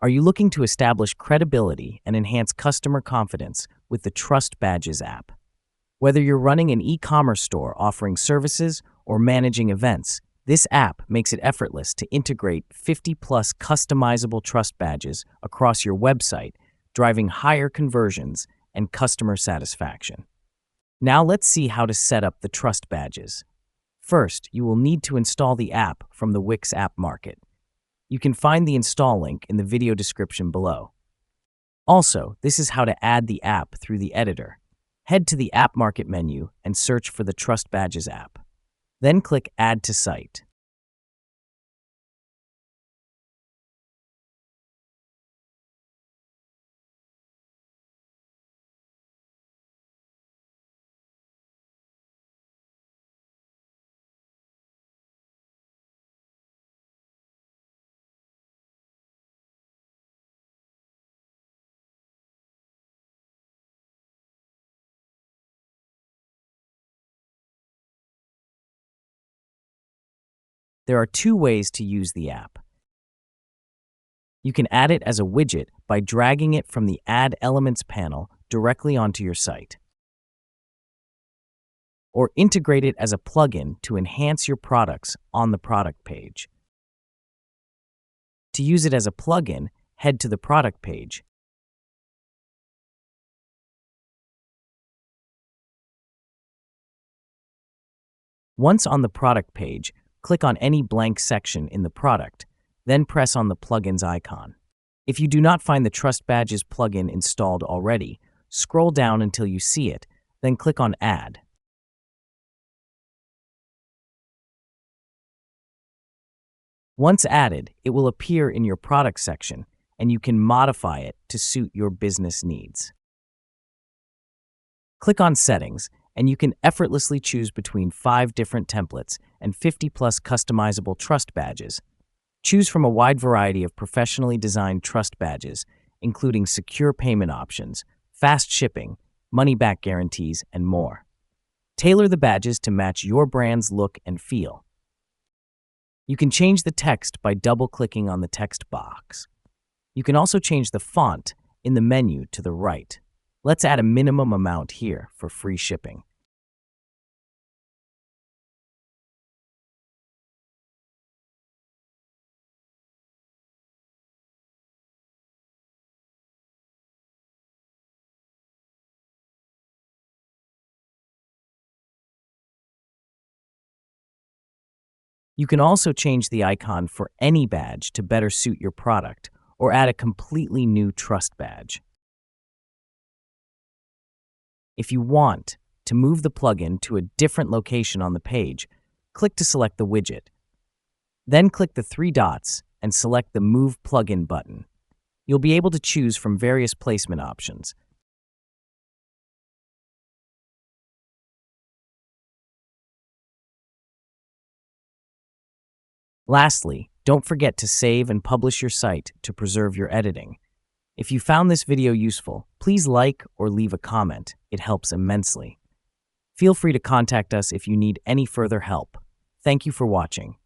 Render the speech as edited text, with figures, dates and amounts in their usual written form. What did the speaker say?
Are you looking to establish credibility and enhance customer confidence with the Trust Badges app? Whether you're running an e-commerce store offering services or managing events, this app makes it effortless to integrate 50-plus customizable trust badges across your website, driving higher conversions and customer satisfaction. Now let's see how to set up the trust badges. First, you will need to install the app from the Wix App Market. You can find the install link in the video description below. Also, this is how to add the app through the editor. Head to the App Market menu and search for the Trust Badges app. Then click Add to Site. There are two ways to use the app. You can add it as a widget by dragging it from the Add Elements panel directly onto your site, or integrate it as a plugin to enhance your products on the product page. To use it as a plugin, head to the product page. Once on the product page, click on any blank section in the product, then press on the plugin's icon. If you do not find the Trust Badges plugin installed already, scroll down until you see it, then click on Add. Once added, it will appear in your product section, and you can modify it to suit your business needs. Click on Settings, and you can effortlessly choose between 5 different templates and 50-plus customizable trust badges. Choose from a wide variety of professionally designed trust badges, including secure payment options, fast shipping, money-back guarantees, and more. Tailor the badges to match your brand's look and feel. You can change the text by double-clicking on the text box. You can also change the font in the menu to the right. Let's add a minimum amount here for free shipping. You can also change the icon for any badge to better suit your product, or add a completely new trust badge. If you want to move the plugin to a different location on the page, click to select the widget. Then click the 3 dots and select the Move Plugin button. You'll be able to choose from various placement options. Lastly, don't forget to save and publish your site to preserve your editing. If you found this video useful, please like or leave a comment. It helps immensely. Feel free to contact us if you need any further help. Thank you for watching.